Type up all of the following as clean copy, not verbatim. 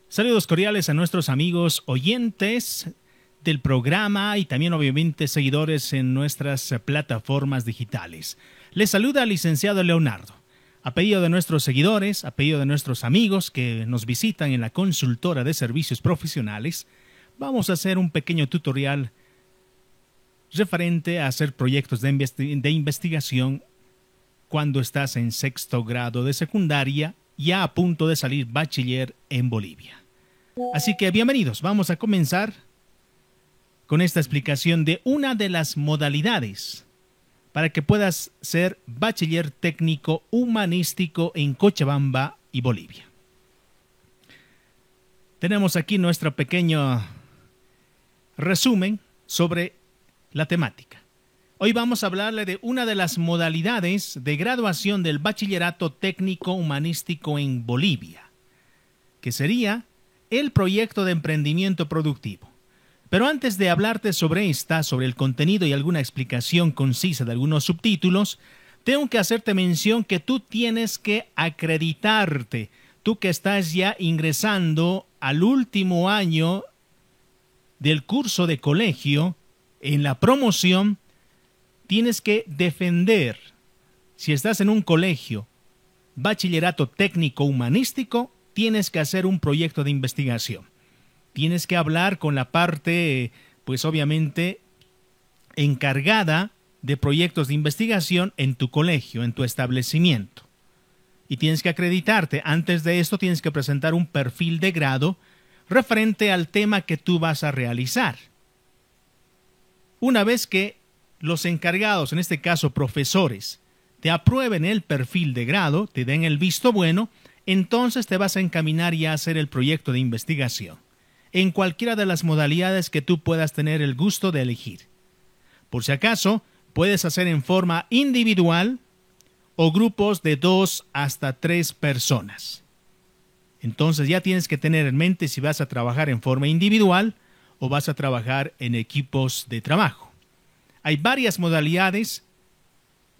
Saludos cordiales a nuestros amigos oyentes del programa y también obviamente seguidores en nuestras plataformas digitales. Les saluda el licenciado Leonardo. A pedido de nuestros seguidores, a pedido de nuestros amigos que nos visitan en la consultora de servicios profesionales, vamos a hacer un pequeño tutorial referente a hacer proyectos de investigación cuando estás en sexto grado de secundaria, ya a punto de salir bachiller en Bolivia. Así que bienvenidos, vamos a comenzar con esta explicación de una de las modalidades para que puedas ser bachiller técnico humanístico en Cochabamba y Bolivia. Tenemos aquí nuestro pequeño resumen sobre la temática. Hoy vamos a hablarle de una de las modalidades de graduación del bachillerato técnico humanístico en Bolivia, que sería el proyecto de emprendimiento productivo. Pero antes de hablarte sobre el contenido y alguna explicación concisa de algunos subtítulos, tengo que hacerte mención que tú tienes que acreditarte. Tú que estás ya ingresando al último año del curso de colegio, en la promoción, tienes que defender, si estás en un colegio, bachillerato técnico humanístico, tienes que hacer un proyecto de investigación. Tienes que hablar con la parte, pues obviamente, encargada de proyectos de investigación en tu colegio, en tu establecimiento. Y tienes que acreditarte. Antes de esto tienes que presentar un perfil de grado referente al tema que tú vas a realizar. Una vez que los encargados, en este caso profesores, te aprueben el perfil de grado, te den el visto bueno, entonces te vas a encaminar ya a hacer el proyecto de investigación, en cualquiera de las modalidades que tú puedas tener el gusto de elegir. Por si acaso, puedes hacer en forma individual o grupos de 2 hasta 3 personas. Entonces ya tienes que tener en mente si vas a trabajar en forma individual o vas a trabajar en equipos de trabajo. Hay varias modalidades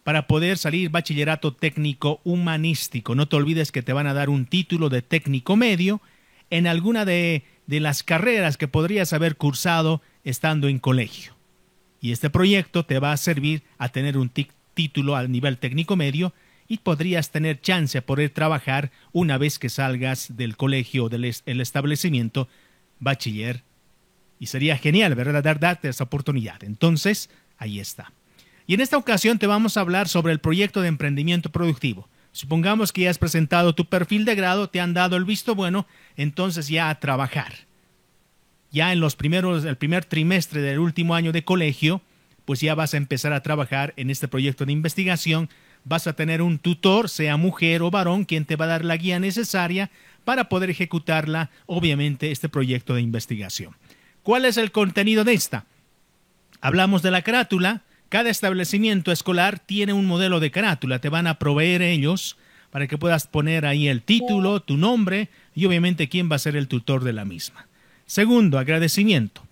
para poder salir bachillerato técnico humanístico. No te olvides que te van a dar un título de técnico medio en alguna de las carreras que podrías haber cursado estando en colegio. Y este proyecto te va a servir a tener un título al nivel técnico medio y podrías tener chance de poder trabajar una vez que salgas del colegio o del establecimiento bachiller. Y sería genial, ¿verdad? Darte esa oportunidad. Entonces, ahí está. Y en esta ocasión te vamos a hablar sobre el proyecto de emprendimiento productivo. Supongamos que ya has presentado tu perfil de grado, te han dado el visto bueno, entonces ya a trabajar. Ya en el primer trimestre del último año de colegio, pues ya vas a empezar a trabajar en este proyecto de investigación. Vas a tener un tutor, sea mujer o varón, quien te va a dar la guía necesaria para poder ejecutarla, obviamente, este proyecto de investigación. ¿Cuál es el contenido de esta? Hablamos de la carátula. Cada establecimiento escolar tiene un modelo de carátula. Te van a proveer ellos para que puedas poner ahí el título, tu nombre y obviamente quién va a ser el tutor de la misma. Segundo, agradecimiento.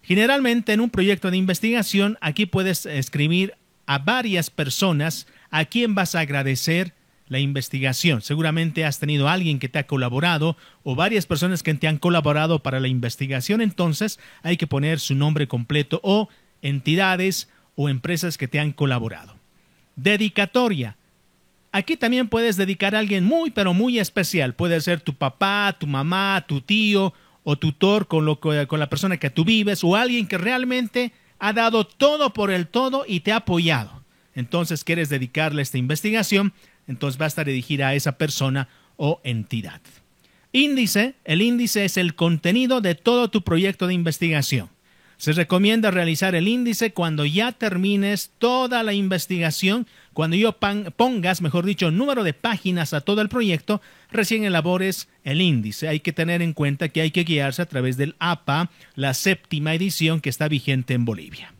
Generalmente en un proyecto de investigación aquí puedes escribir a varias personas a quien vas a agradecer la investigación. Seguramente has tenido a alguien que te ha colaborado o varias personas que te han colaborado para la investigación. Entonces hay que poner su nombre completo o entidades o empresas que te han colaborado. Dedicatoria. Aquí también puedes dedicar a alguien muy pero muy especial. Puede ser tu papá, tu mamá, tu tío o tutor con la persona que tú vives o alguien que realmente ha dado todo por el todo y te ha apoyado. Entonces quieres dedicarle esta investigación, entonces va a estar dirigida a esa persona o entidad. Índice. El índice es el contenido de todo tu proyecto de investigación. Se recomienda realizar el índice cuando ya termines toda la investigación, cuando ya pongas, mejor dicho, número de páginas a todo el proyecto, recién elabores el índice. Hay que tener en cuenta que hay que guiarse a través del APA, la 7ª edición que está vigente en Bolivia.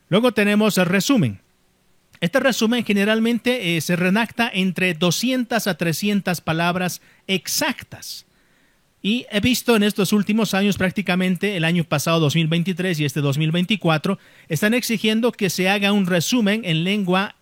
Luego tenemos el resumen. Este resumen generalmente se redacta entre 200 a 300 palabras exactas. Y he visto en estos últimos años, prácticamente el año pasado 2023 y este 2024, están exigiendo que se haga un resumen en lengua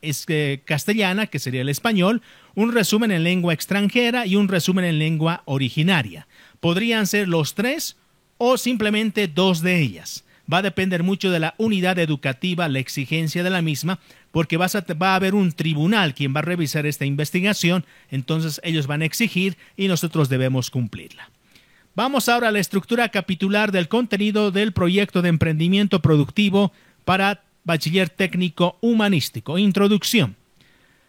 castellana, que sería el español, un resumen en lengua extranjera y un resumen en lengua originaria. Podrían ser los tres o simplemente dos de ellas. Va a depender mucho de la unidad educativa, la exigencia de la misma, porque va a haber un tribunal quien va a revisar esta investigación, entonces ellos van a exigir y nosotros debemos cumplirla. Vamos ahora a la estructura capitular del contenido del proyecto de emprendimiento productivo para bachiller técnico humanístico. Introducción.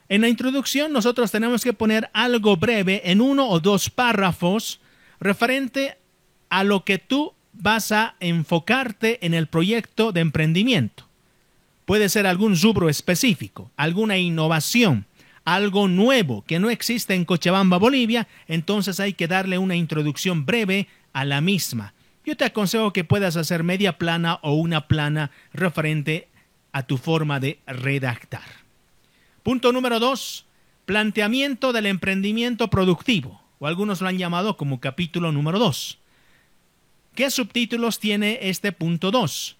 En la introducción nosotros tenemos que poner algo breve en 1 o 2 párrafos referente a lo que tú vas a enfocarte en el proyecto de emprendimiento. Puede ser algún rubro específico, alguna innovación, algo nuevo que no existe en Cochabamba, Bolivia, entonces hay que darle una introducción breve a la misma. Yo te aconsejo que puedas hacer media plana o una plana referente a tu forma de redactar. Punto número 2, planteamiento del emprendimiento productivo, o algunos lo han llamado como capítulo número 2. ¿Qué subtítulos tiene este punto 2?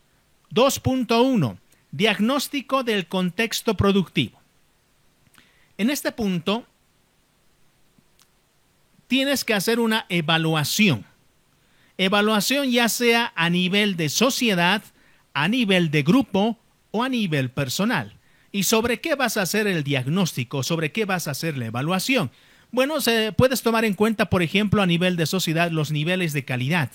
2.1, diagnóstico del contexto productivo. En este punto, tienes que hacer una evaluación. Evaluación ya sea a nivel de sociedad, a nivel de grupo o a nivel personal. ¿Y sobre qué vas a hacer el diagnóstico? ¿Sobre qué vas a hacer la evaluación? Bueno, puedes tomar en cuenta, por ejemplo, a nivel de sociedad, los niveles de calidad.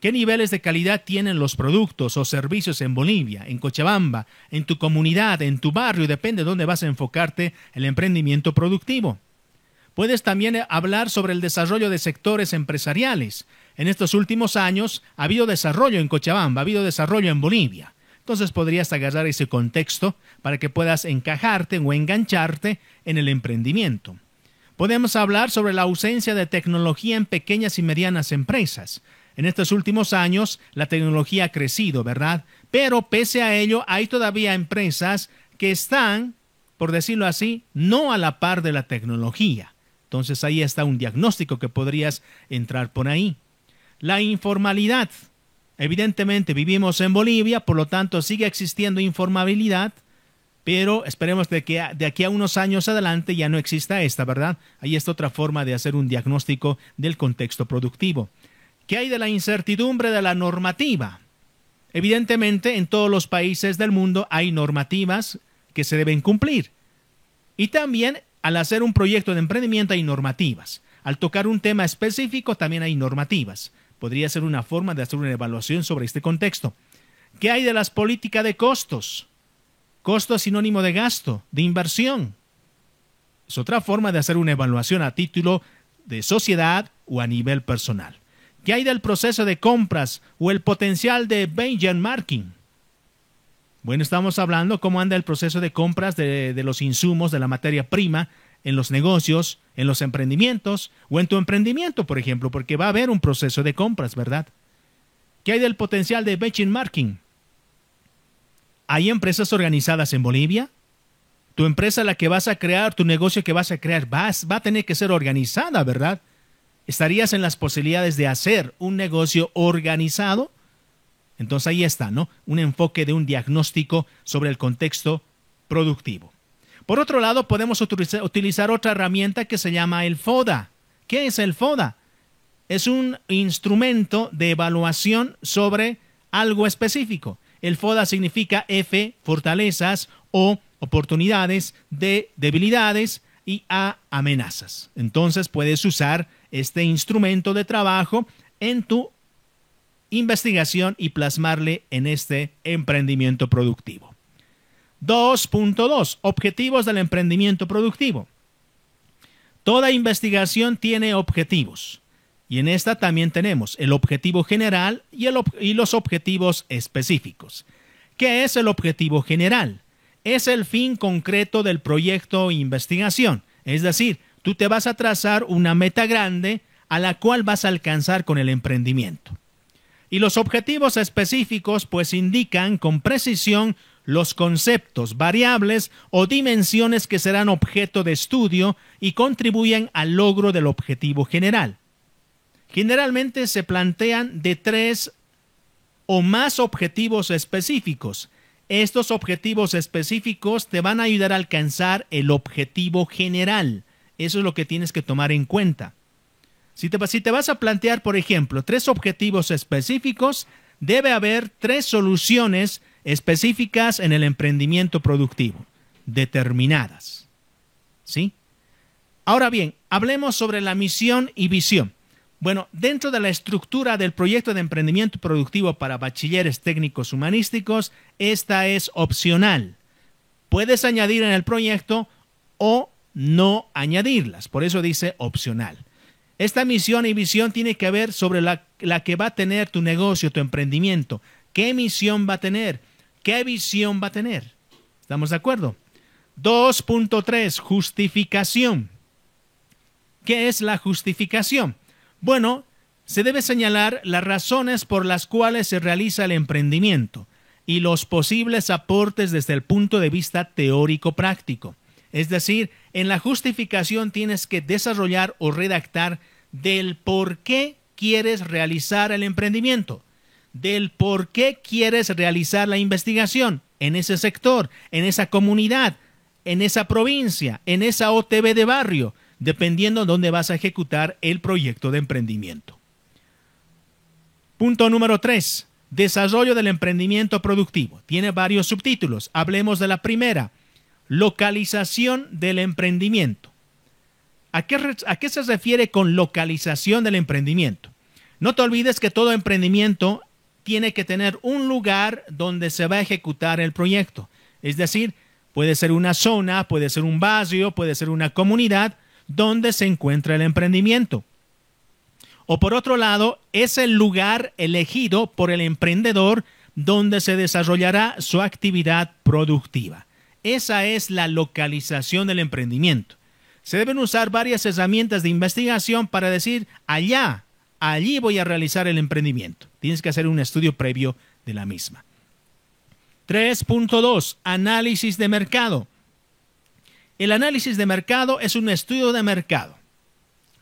¿Qué niveles de calidad tienen los productos o servicios en Bolivia, en Cochabamba, en tu comunidad, en tu barrio? Depende de dónde vas a enfocarte el emprendimiento productivo. Puedes también hablar sobre el desarrollo de sectores empresariales. En estos últimos años ha habido desarrollo en Cochabamba, ha habido desarrollo en Bolivia. Entonces podrías agarrar ese contexto para que puedas encajarte o engancharte en el emprendimiento. Podemos hablar sobre la ausencia de tecnología en pequeñas y medianas empresas. En estos últimos años la tecnología ha crecido, ¿verdad? Pero pese a ello hay todavía empresas que están, por decirlo así, no a la par de la tecnología. Entonces ahí está un diagnóstico que podrías entrar por ahí. La informalidad. Evidentemente vivimos en Bolivia, por lo tanto sigue existiendo informabilidad, pero esperemos de que de aquí a unos años adelante ya no exista esta, ¿verdad? Ahí está otra forma de hacer un diagnóstico del contexto productivo. ¿Qué hay de la incertidumbre de la normativa? Evidentemente, en todos los países del mundo hay normativas que se deben cumplir. Y también, al hacer un proyecto de emprendimiento hay normativas. Al tocar un tema específico también hay normativas. Podría ser una forma de hacer una evaluación sobre este contexto. ¿Qué hay de las políticas de costos? Costo es sinónimo de gasto, de inversión. Es otra forma de hacer una evaluación a título de sociedad o a nivel personal. ¿Qué hay del proceso de compras o el potencial de benchmarking? Bueno, estamos hablando cómo anda el proceso de compras de los insumos, de la materia prima, en los negocios, en los emprendimientos o en tu emprendimiento, por ejemplo, porque va a haber un proceso de compras, ¿verdad? ¿Qué hay del potencial de benchmarking? ¿Hay empresas organizadas en Bolivia? Tu empresa, la que vas a crear, tu negocio que vas a crear, va a tener que ser organizada, ¿verdad? ¿Estarías en las posibilidades de hacer un negocio organizado? Entonces ahí está, ¿no? Un enfoque de un diagnóstico sobre el contexto productivo. Por otro lado, podemos utilizar otra herramienta que se llama el FODA. ¿Qué es el FODA? Es un instrumento de evaluación sobre algo específico. El FODA significa F, fortalezas, O, oportunidades, D, debilidades y A, amenazas. Entonces puedes usar este instrumento de trabajo en tu investigación y plasmarle en este emprendimiento productivo. 2.2. Objetivos del emprendimiento productivo. Toda investigación tiene objetivos. Y en esta también tenemos el objetivo general y los objetivos específicos. ¿Qué es el objetivo general? Es el fin concreto del proyecto o investigación. Es decir, tú te vas a trazar una meta grande a la cual vas a alcanzar con el emprendimiento. Y los objetivos específicos pues indican con precisión los conceptos, variables o dimensiones que serán objeto de estudio y contribuyen al logro del objetivo general. Generalmente se plantean de 3 o más objetivos específicos. Estos objetivos específicos te van a ayudar a alcanzar el objetivo general. Eso es lo que tienes que tomar en cuenta. Si te vas a plantear, por ejemplo, 3 objetivos específicos, debe haber 3 soluciones específicas en el emprendimiento productivo, determinadas. ¿Sí? Ahora bien, hablemos sobre la misión y visión. Bueno, dentro de la estructura del proyecto de emprendimiento productivo para bachilleres técnicos humanísticos, esta es opcional. Puedes añadir en el proyecto o no añadirlas, por eso dice opcional. Esta misión y visión tiene que ver sobre la que va a tener tu negocio, tu emprendimiento. ¿Qué misión va a tener? ¿Qué visión va a tener? ¿Estamos de acuerdo? 2.3. Justificación. ¿Qué es la justificación? Bueno, se debe señalar las razones por las cuales se realiza el emprendimiento y los posibles aportes desde el punto de vista teórico-práctico. Es decir, en la justificación tienes que desarrollar o redactar del por qué quieres realizar el emprendimiento, del por qué quieres realizar la investigación en ese sector, en esa comunidad, en esa provincia, en esa OTB de barrio, dependiendo de dónde vas a ejecutar el proyecto de emprendimiento. Punto número 3. Desarrollo del emprendimiento productivo. Tiene varios subtítulos. Hablemos de la primera. Localización del emprendimiento. ¿A qué se refiere con localización del emprendimiento? No te olvides que todo emprendimiento tiene que tener un lugar donde se va a ejecutar el proyecto. Es decir, puede ser una zona, puede ser un barrio, puede ser una comunidad donde se encuentra el emprendimiento. O por otro lado, es el lugar elegido por el emprendedor donde se desarrollará su actividad productiva. Esa es la localización del emprendimiento. Se deben usar varias herramientas de investigación para decir, allí voy a realizar el emprendimiento. Tienes que hacer un estudio previo de la misma. 3.2. Análisis de mercado. El análisis de mercado es un estudio de mercado.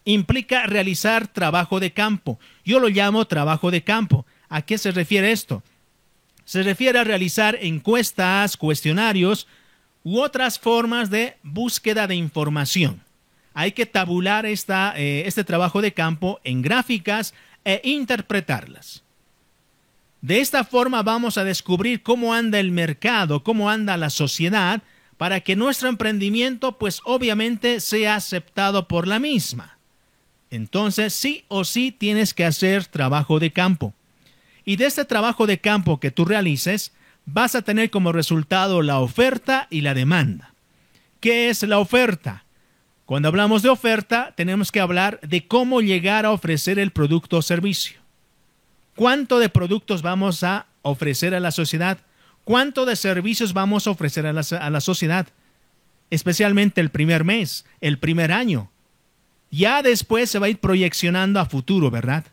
Implica realizar trabajo de campo. Yo lo llamo trabajo de campo. ¿A qué se refiere esto? Se refiere a realizar encuestas, cuestionarios u otras formas de búsqueda de información. Hay que tabular este trabajo de campo en gráficas e interpretarlas. De esta forma vamos a descubrir cómo anda el mercado, cómo anda la sociedad, para que nuestro emprendimiento, pues obviamente, sea aceptado por la misma. Entonces, sí o sí tienes que hacer trabajo de campo. Y de este trabajo de campo que tú realices, vas a tener como resultado la oferta y la demanda. ¿Qué es la oferta? Cuando hablamos de oferta, tenemos que hablar de cómo llegar a ofrecer el producto o servicio. ¿Cuánto de productos vamos a ofrecer a la sociedad? ¿Cuánto de servicios vamos a ofrecer a la sociedad? Especialmente el primer mes, el primer año. Ya después se va a ir proyeccionando a futuro, ¿verdad?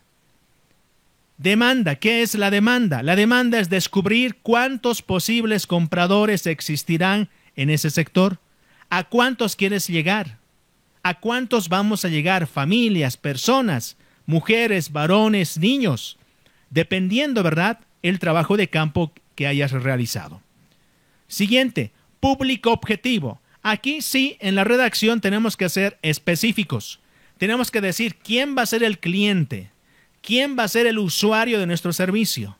Demanda. ¿Qué es la demanda? La demanda es descubrir cuántos posibles compradores existirán en ese sector. ¿A cuántos quieres llegar? ¿A cuántos vamos a llegar? Familias, personas, mujeres, varones, niños. Dependiendo, ¿verdad?, el trabajo de campo que hayas realizado. Siguiente, público objetivo. Aquí sí, en la redacción tenemos que ser específicos. Tenemos que decir quién va a ser el cliente, quién va a ser el usuario de nuestro servicio,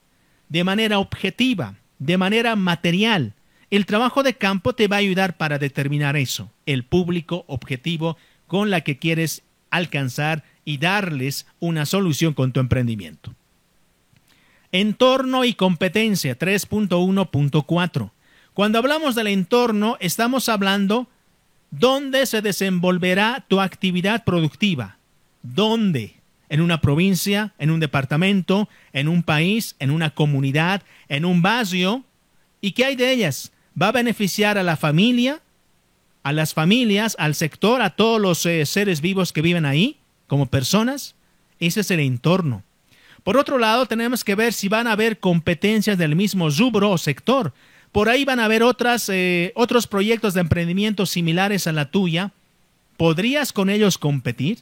de manera objetiva, de manera material. El trabajo de campo te va a ayudar para determinar eso, el público objetivo con la que quieres alcanzar y darles una solución con tu emprendimiento. Entorno y competencia, 3.1.4. Cuando hablamos del entorno, estamos hablando dónde se desenvolverá tu actividad productiva. ¿Dónde? ¿En una provincia, en un departamento, en un país, en una comunidad, en un barrio? ¿Y qué hay de ellas? ¿Va a beneficiar a la familia, a las familias, al sector, a todos los seres vivos que viven ahí como personas? Ese es el entorno. Por otro lado, tenemos que ver si van a haber competencias del mismo rubro o sector. Por ahí van a haber otros proyectos de emprendimiento similares a la tuya. ¿Podrías con ellos competir?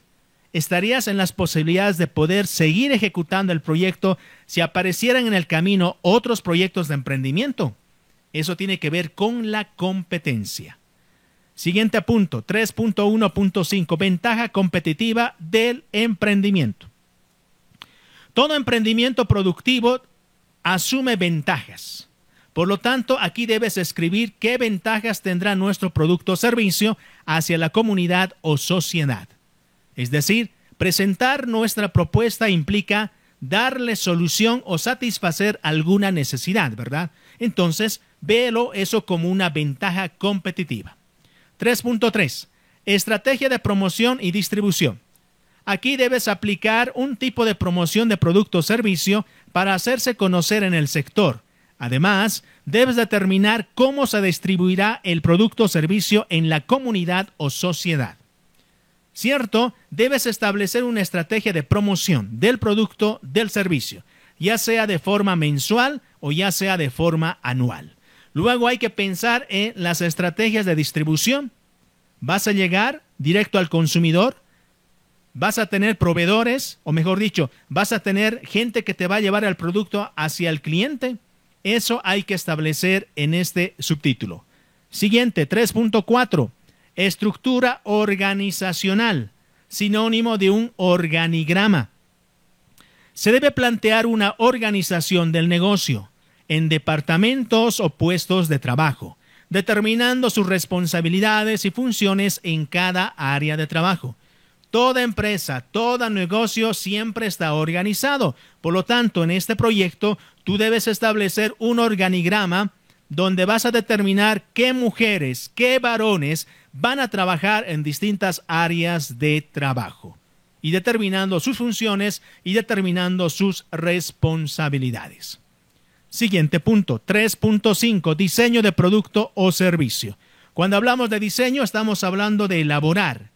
estarías en las posibilidades de poder seguir ejecutando el proyecto si aparecieran en el camino otros proyectos de emprendimiento. Eso tiene que ver con la competencia. Siguiente punto, 3.1.5, ventaja competitiva del emprendimiento. Todo emprendimiento productivo asume ventajas. Por lo tanto, aquí debes escribir qué ventajas tendrá nuestro producto o servicio hacia la comunidad o sociedad. Es decir, presentar nuestra propuesta implica darle solución o satisfacer alguna necesidad, ¿verdad? Entonces, véelo eso como una ventaja competitiva. 3.3. Estrategia de promoción y distribución. Aquí debes aplicar un tipo de promoción de producto o servicio para hacerse conocer en el sector. Además, debes determinar cómo se distribuirá el producto o servicio en la comunidad o sociedad. ¿Cierto? Debes establecer una estrategia de promoción del producto, del servicio, ya sea de forma mensual o ya sea de forma anual. Luego hay que pensar en las estrategias de distribución. ¿Vas a llegar directo al consumidor? ¿Vas a tener proveedores? O mejor dicho, ¿vas a tener gente que te va a llevar el producto hacia el cliente? Eso hay que establecer en este subtítulo. Siguiente, 3.4. Estructura organizacional, sinónimo de un organigrama. Se debe plantear una organización del negocio en departamentos o puestos de trabajo, determinando sus responsabilidades y funciones en cada área de trabajo. Toda empresa, todo negocio siempre está organizado. Por lo tanto, en este proyecto, tú debes establecer un organigrama donde vas a determinar qué mujeres, qué varones van a trabajar en distintas áreas de trabajo y determinando sus funciones y determinando sus responsabilidades. Siguiente punto, 3.5, diseño de producto o servicio. Cuando hablamos de diseño, estamos hablando de elaborar.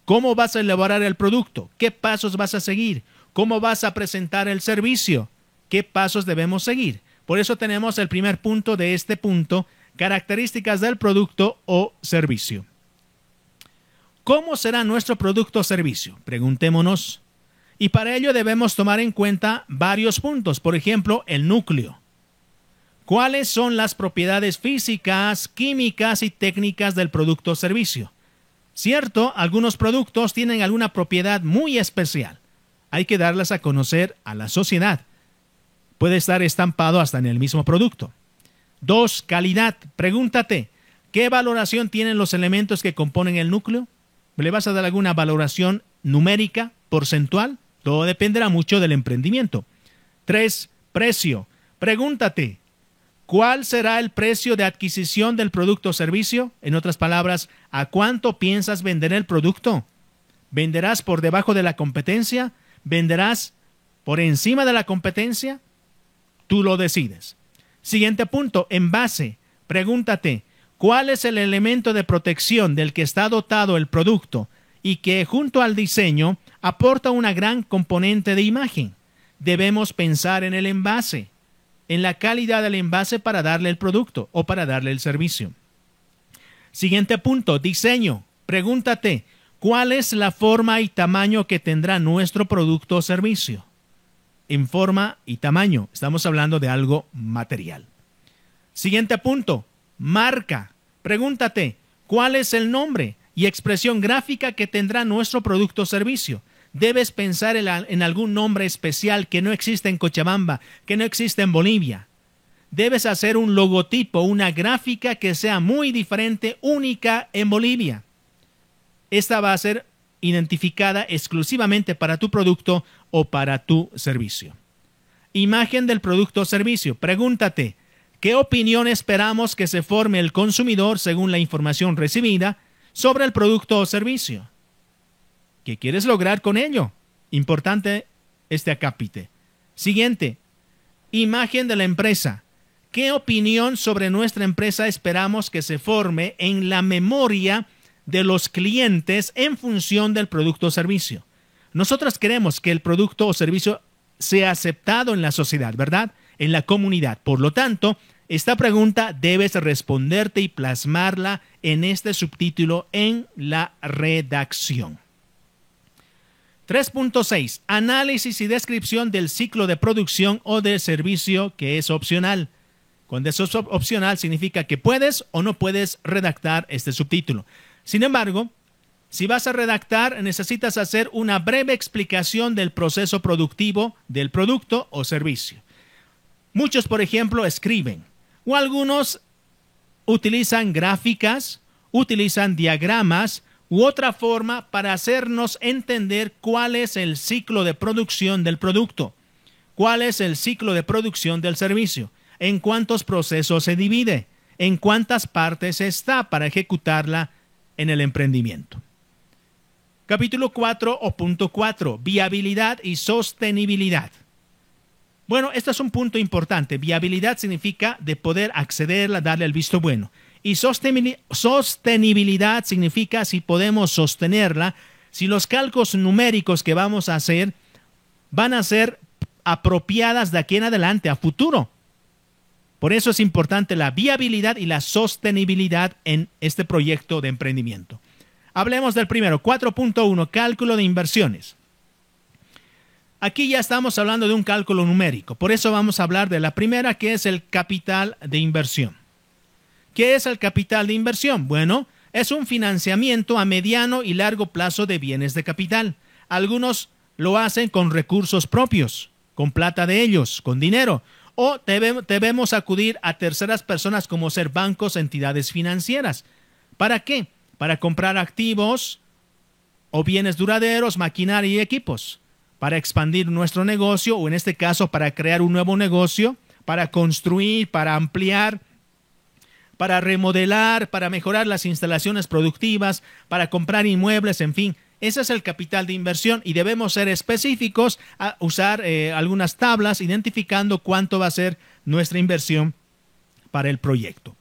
¿Cómo vas a elaborar el producto? ¿Qué pasos vas a seguir? ¿Cómo vas a presentar el servicio? ¿Qué pasos debemos seguir? Por eso tenemos el primer punto de este punto, características del producto o servicio. ¿Cómo será nuestro producto o servicio? Preguntémonos. Y para ello debemos tomar en cuenta varios puntos. Por ejemplo, el núcleo. ¿Cuáles son las propiedades físicas, químicas y técnicas del producto o servicio? Cierto, algunos productos tienen alguna propiedad muy especial. Hay que darlas a conocer a la sociedad. Puede estar estampado hasta en el mismo producto. 2. Calidad. Pregúntate, ¿qué valoración tienen los elementos que componen el núcleo? ¿Le vas a dar alguna valoración numérica, porcentual? Todo dependerá mucho del emprendimiento. 3. Precio. Pregúntate, ¿cuál será el precio de adquisición del producto o servicio? En otras palabras, ¿a cuánto piensas vender el producto? ¿Venderás por debajo de la competencia? ¿Venderás por encima de la competencia? Tú lo decides. Siguiente punto, envase. Pregúntate, ¿cuál es el elemento de protección del que está dotado el producto y que junto al diseño aporta una gran componente de imagen? Debemos pensar en el envase, en la calidad del envase para darle el producto o para darle el servicio. Siguiente punto, diseño. Pregúntate, ¿cuál es la forma y tamaño que tendrá nuestro producto o servicio? En forma y tamaño, estamos hablando de algo material. Siguiente punto, marca. Pregúntate, ¿cuál es el nombre y expresión gráfica que tendrá nuestro producto o servicio? Debes pensar en algún nombre especial que no existe en Cochabamba, que no existe en Bolivia. Debes hacer un logotipo, una gráfica que sea muy diferente, única en Bolivia. Esta va a ser identificada exclusivamente para tu producto o para tu servicio. Imagen del producto o servicio. Pregúntate, ¿qué opinión esperamos que se forme el consumidor según la información recibida sobre el producto o servicio? ¿Qué quieres lograr con ello? Importante este acápite. Siguiente, imagen de la empresa. ¿Qué opinión sobre nuestra empresa esperamos que se forme en la memoria de los clientes en función del producto o servicio? Nosotros queremos que el producto o servicio sea aceptado en la sociedad, ¿verdad? En la comunidad. Por lo tanto, esta pregunta debes responderte y plasmarla en este subtítulo en la redacción. 3.6. Análisis y descripción del ciclo de producción o de servicio que es opcional. Cuando eso es opcional significa que puedes o no puedes redactar este subtítulo. Sin embargo, si vas a redactar, necesitas hacer una breve explicación del proceso productivo del producto o servicio. Muchos, por ejemplo, escriben, o algunos utilizan gráficas, utilizan diagramas u otra forma para hacernos entender cuál es el ciclo de producción del producto, cuál es el ciclo de producción del servicio, en cuántos procesos se divide, en cuántas partes está para ejecutarla en el emprendimiento. Capítulo 4 o punto 4, viabilidad y sostenibilidad. Bueno, este es un punto importante. Viabilidad significa de poder accederla, darle el visto bueno. Y sostenibilidad significa si podemos sostenerla, si los cálculos numéricos que vamos a hacer van a ser apropiadas de aquí en adelante, a futuro. Por eso es importante la viabilidad y la sostenibilidad en este proyecto de emprendimiento. Hablemos del primero, 4.1, cálculo de inversiones. Aquí ya estamos hablando de un cálculo numérico, por eso vamos a hablar de la primera, que es el capital de inversión. ¿Qué es el capital de inversión? Bueno, es un financiamiento a mediano y largo plazo de bienes de capital. Algunos lo hacen con recursos propios, con plata de ellos, con dinero, o debemos acudir a terceras personas como ser bancos, entidades financieras. ¿Para qué? Para comprar activos o bienes duraderos, maquinaria y equipos, para expandir nuestro negocio o en este caso para crear un nuevo negocio, para construir, para ampliar, para remodelar, para mejorar las instalaciones productivas, para comprar inmuebles, en fin. Ese es el capital de inversión y debemos ser específicos a usar algunas tablas identificando cuánto va a ser nuestra inversión para el proyecto.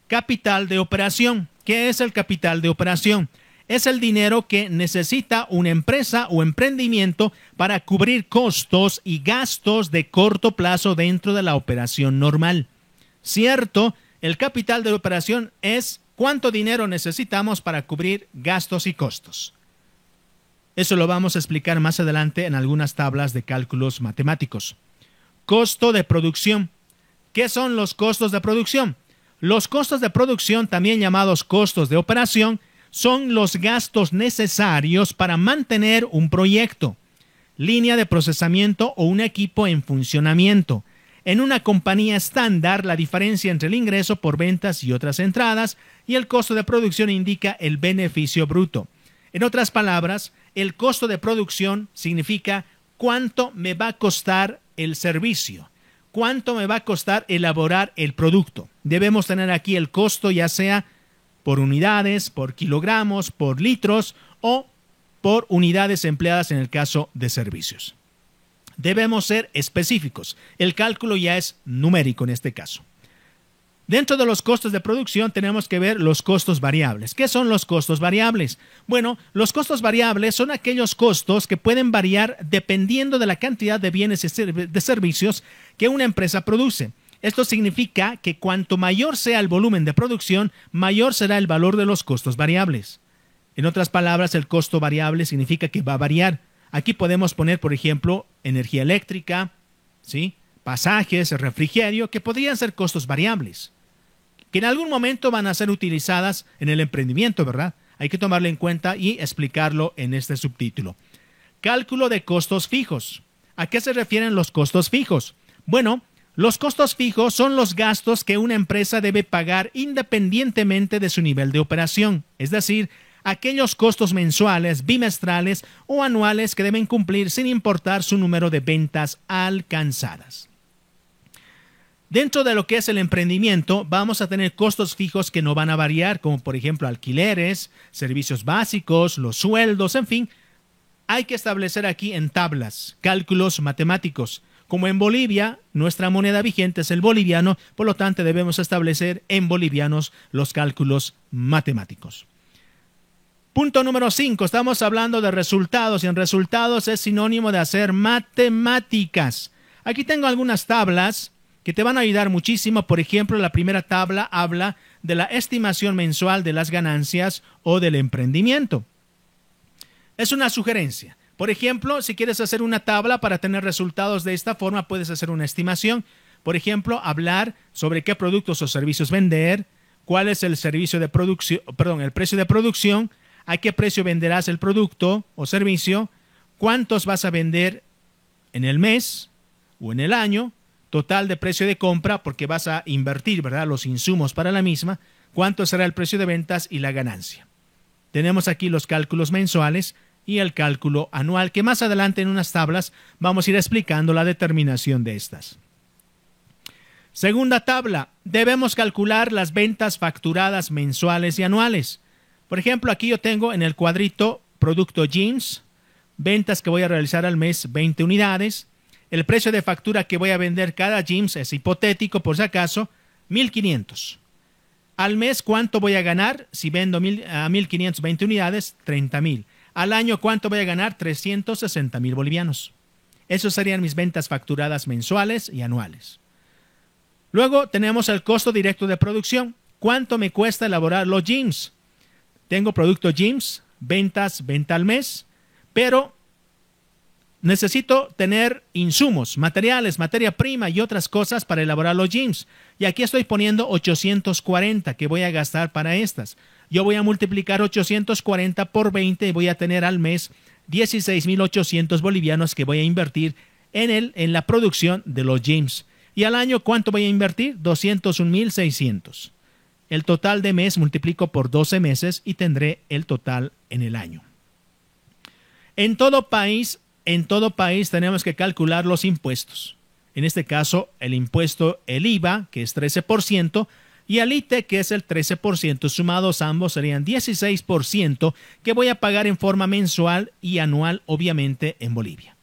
Capital de operación. ¿Qué es el capital de operación? Es el dinero que necesita una empresa o emprendimiento para cubrir costos y gastos de corto plazo dentro de la operación normal. Cierto, el capital de operación es cuánto dinero necesitamos para cubrir gastos y costos. Eso lo vamos a explicar más adelante en algunas tablas de cálculos matemáticos. Costo de producción. ¿Qué son los costos de producción? Los costos de producción, también llamados costos de operación, son los gastos necesarios para mantener un proyecto, línea de procesamiento o un equipo en funcionamiento. En una compañía estándar, la diferencia entre el ingreso por ventas y otras entradas y el costo de producción indica el beneficio bruto. En otras palabras, el costo de producción significa cuánto me va a costar el servicio, cuánto me va a costar elaborar el producto. Debemos tener aquí el costo ya sea por unidades, por kilogramos, por litros o por unidades empleadas en el caso de servicios. Debemos ser específicos. El cálculo ya es numérico en este caso. Dentro de los costos de producción tenemos que ver los costos variables. ¿Qué son los costos variables? Bueno, los costos variables son aquellos costos que pueden variar dependiendo de la cantidad de bienes y de servicios que una empresa produce. Esto significa que cuanto mayor sea el volumen de producción, mayor será el valor de los costos variables. En otras palabras, el costo variable significa que va a variar. Aquí podemos poner, por ejemplo, energía eléctrica, ¿sí?, pasajes, refrigerio, que podrían ser costos variables, que en algún momento van a ser utilizadas en el emprendimiento, ¿verdad? Hay que tomarlo en cuenta y explicarlo en este subtítulo. Cálculo de costos fijos. ¿A qué se refieren los costos fijos? Bueno, los costos fijos son los gastos que una empresa debe pagar independientemente de su nivel de operación, es decir, aquellos costos mensuales, bimestrales o anuales que deben cumplir sin importar su número de ventas alcanzadas. Dentro de lo que es el emprendimiento, vamos a tener costos fijos que no van a variar, como por ejemplo alquileres, servicios básicos, los sueldos, en fin. Hay que establecer aquí en tablas, cálculos matemáticos. Como en Bolivia, nuestra moneda vigente es el boliviano, por lo tanto debemos establecer en bolivianos los cálculos matemáticos. Punto número 5, estamos hablando de resultados y en resultados es sinónimo de hacer matemáticas. Aquí tengo algunas tablas que te van a ayudar muchísimo. Por ejemplo, la primera tabla habla de la estimación mensual de las ganancias o del emprendimiento. Es una sugerencia. Por ejemplo, si quieres hacer una tabla para tener resultados de esta forma, puedes hacer una estimación. Por ejemplo, hablar sobre qué productos o servicios vender, cuál es el servicio de producción, el precio de producción, a qué precio venderás el producto o servicio, cuántos vas a vender en el mes o en el año, total de precio de compra, porque vas a invertir, ¿verdad?, los insumos para la misma, cuánto será el precio de ventas y la ganancia. Tenemos aquí los cálculos mensuales y el cálculo anual, que más adelante en unas tablas vamos a ir explicando la determinación de estas. Segunda tabla, debemos calcular las ventas facturadas mensuales y anuales. Por ejemplo, aquí yo tengo en el cuadrito producto jeans, ventas que voy a realizar al mes 20 unidades. El precio de factura que voy a vender cada jeans es hipotético, por si acaso, 1,500. Al mes, ¿cuánto voy a ganar? Si vendo 1,520 unidades, 30,000. Al año, ¿cuánto voy a ganar? 360,000 bolivianos. Esos serían mis ventas facturadas mensuales y anuales. Luego tenemos el costo directo de producción. ¿Cuánto me cuesta elaborar los jeans? Tengo producto jeans, venta al mes, pero necesito tener insumos, materiales, materia prima y otras cosas para elaborar los jeans. Y aquí estoy poniendo 840 que voy a gastar para estas. Yo voy a multiplicar 840 por 20 y voy a tener al mes 16,800 bolivianos que voy a invertir en la producción de los jeans. Y al año, ¿cuánto voy a invertir? 201,600. El total de mes multiplico por 12 meses y tendré el total en el año. En todo país tenemos que calcular los impuestos. En este caso, el IVA, que es 13%, y el ITE, que es el 13%. Sumados ambos serían 16% que voy a pagar en forma mensual y anual, obviamente, en Bolivia.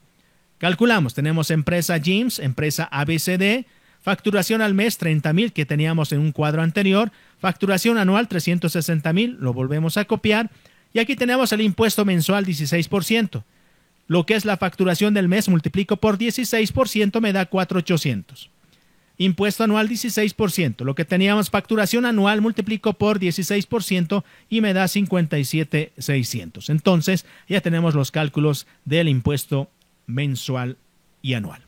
Calculamos, tenemos empresa Jeans, empresa ABCD, facturación al mes 30,000 que teníamos en un cuadro anterior, facturación anual 360,000, lo volvemos a copiar, y aquí tenemos el impuesto mensual 16%. Lo que es la facturación del mes multiplico por 16%, me da 4,800. Impuesto anual 16%. Lo que teníamos facturación anual multiplico por 16% y me da 57,600. Entonces ya tenemos los cálculos del impuesto mensual y anual.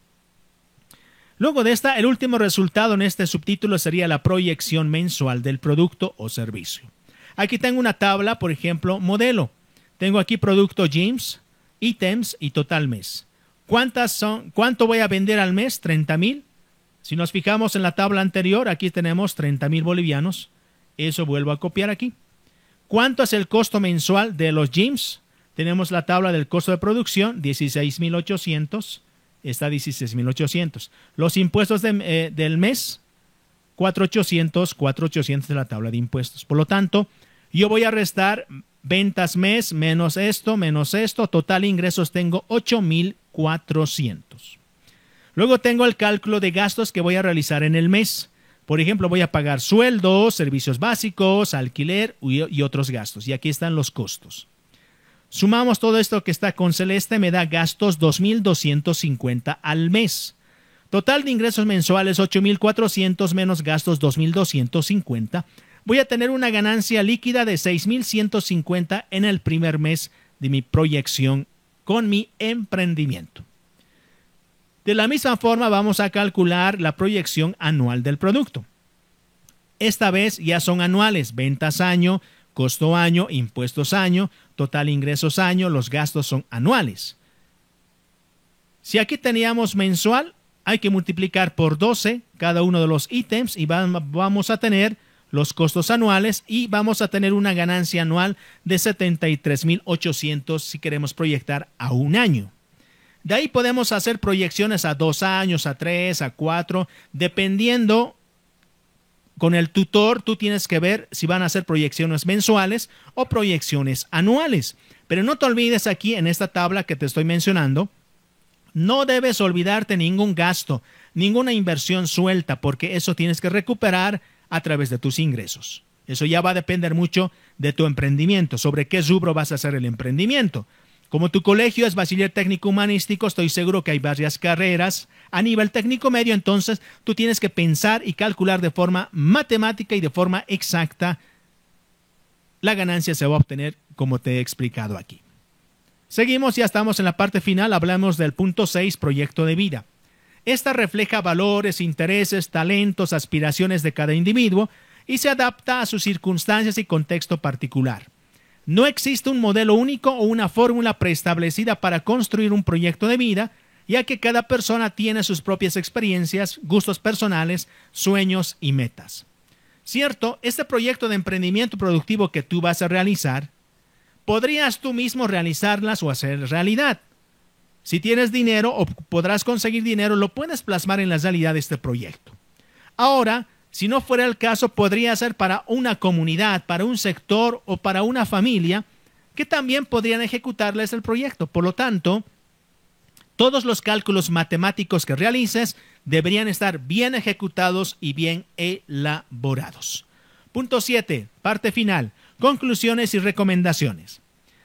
Luego de esta, el último resultado en este subtítulo sería la proyección mensual del producto o servicio. Aquí tengo una tabla, por ejemplo, modelo. Tengo aquí producto jeans, ítems y total mes. ¿Cuánto voy a vender al mes? 30,000. Si nos fijamos en la tabla anterior, aquí tenemos 30,000 bolivianos. Eso vuelvo a copiar aquí. ¿Cuánto es el costo mensual de los jeans? Tenemos la tabla del costo de producción, 16,800. Está 16,800. Los impuestos del mes, 4,800 de la tabla de impuestos. Por lo tanto, yo voy a restar ventas mes menos esto, total ingresos tengo 8,400. Luego tengo el cálculo de gastos que voy a realizar en el mes. Por ejemplo, voy a pagar sueldos, servicios básicos, alquiler y otros gastos. Y aquí están los costos. Sumamos todo esto que está con celeste, me da gastos 2,250 al mes. Total de ingresos mensuales 8,400 menos gastos 2,250. Voy a tener una ganancia líquida de 6,150 en el primer mes de mi proyección con mi emprendimiento. De la misma forma vamos a calcular la proyección anual del producto. Esta vez ya son anuales, ventas año, costo año, impuestos año, total ingresos año, los gastos son anuales. Si aquí teníamos mensual, hay que multiplicar por 12 cada uno de los ítems y vamos a tener los costos anuales y vamos a tener una ganancia anual de 73,800 si queremos proyectar a un año. De ahí podemos hacer proyecciones a 2 años, a 3, a 4, dependiendo. Con el tutor tú tienes que ver si van a ser proyecciones mensuales o proyecciones anuales. Pero no te olvides aquí en esta tabla que te estoy mencionando, no debes olvidarte ningún gasto, ninguna inversión suelta, porque eso tienes que recuperar a través de tus ingresos. Eso ya va a depender mucho de tu emprendimiento, sobre qué rubro vas a hacer el emprendimiento. Como tu colegio es bachiller técnico humanístico, estoy seguro que hay varias carreras a nivel técnico medio, entonces tú tienes que pensar y calcular de forma matemática y de forma exacta. La ganancia se va a obtener como te he explicado aquí. Seguimos, ya estamos en la parte final, hablamos del punto 6, proyecto de vida. Esta refleja valores, intereses, talentos, aspiraciones de cada individuo y se adapta a sus circunstancias y contexto particular. No existe un modelo único o una fórmula preestablecida para construir un proyecto de vida, ya que cada persona tiene sus propias experiencias, gustos personales, sueños y metas. Cierto, este proyecto de emprendimiento productivo que tú vas a realizar, podrías tú mismo realizarlas o hacer realidad. Si tienes dinero o podrás conseguir dinero, lo puedes plasmar en la realidad de este proyecto. Ahora, si no fuera el caso, podría ser para una comunidad, para un sector o para una familia que también podrían ejecutarles el proyecto. Por lo tanto, todos los cálculos matemáticos que realices deberían estar bien ejecutados y bien elaborados. Punto 7, parte final, conclusiones y recomendaciones.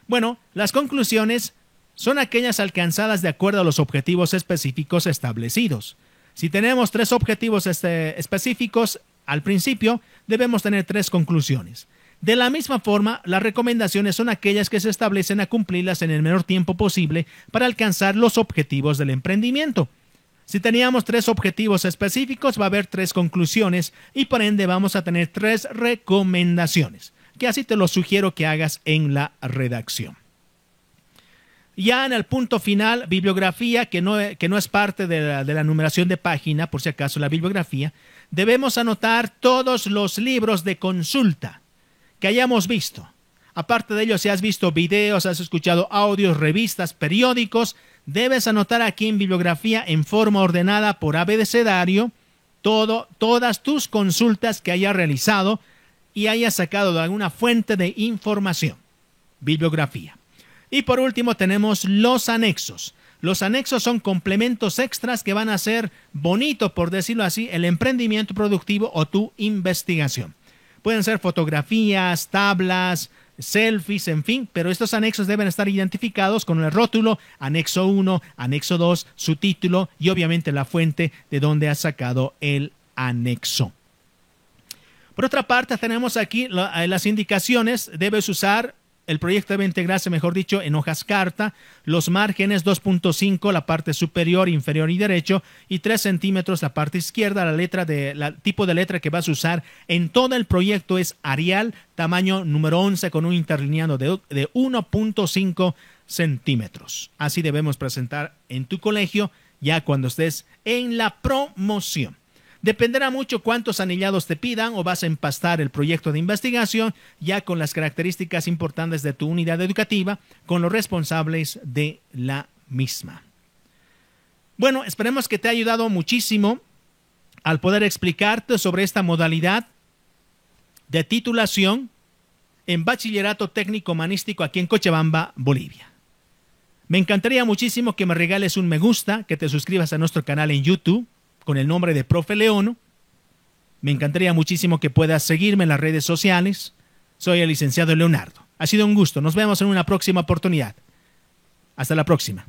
Bueno, las conclusiones son aquellas alcanzadas de acuerdo a los objetivos específicos establecidos. Si tenemos 3 objetivos específicos al principio, debemos tener 3 conclusiones. De la misma forma, las recomendaciones son aquellas que se establecen a cumplirlas en el menor tiempo posible para alcanzar los objetivos del emprendimiento. Si teníamos 3 objetivos específicos, va a haber 3 conclusiones y por ende vamos a tener 3 recomendaciones, que así te lo sugiero que hagas en la redacción. Ya en el punto final, bibliografía, que no es parte de la numeración de página, por si acaso la bibliografía, debemos anotar todos los libros de consulta que hayamos visto. Aparte de ello, si has visto videos, has escuchado audios, revistas, periódicos, debes anotar aquí en bibliografía en forma ordenada por abecedario todas tus consultas que hayas realizado y hayas sacado de alguna fuente de información. Bibliografía. Y por último tenemos los anexos. Los anexos son complementos extras que van a hacer bonito, por decirlo así, el emprendimiento productivo o tu investigación. Pueden ser fotografías, tablas, selfies, en fin, pero estos anexos deben estar identificados con el rótulo, anexo 1, anexo 2, su título y obviamente la fuente de donde has sacado el anexo. Por otra parte, tenemos aquí las indicaciones. Debes usar, el proyecto debe integrarse, mejor dicho, en hojas carta, los márgenes 2.5, la parte superior, inferior y derecho, y 3 centímetros la parte izquierda. La tipo de letra que vas a usar en todo el proyecto es Arial, tamaño número 11, con un interlineado de 1.5 centímetros. Así debemos presentar en tu colegio ya cuando estés en la promoción. Dependerá mucho cuántos anillados te pidan o vas a empastar el proyecto de investigación ya con las características importantes de tu unidad educativa con los responsables de la misma. Bueno, esperemos que te haya ayudado muchísimo al poder explicarte sobre esta modalidad de titulación en Bachillerato Técnico Humanístico aquí en Cochabamba, Bolivia. Me encantaría muchísimo que me regales un me gusta, que te suscribas a nuestro canal en YouTube con el nombre de Profe Leono. Me encantaría muchísimo que puedas seguirme en las redes sociales. Soy el licenciado Leonardo. Ha sido un gusto. Nos vemos en una próxima oportunidad. Hasta la próxima.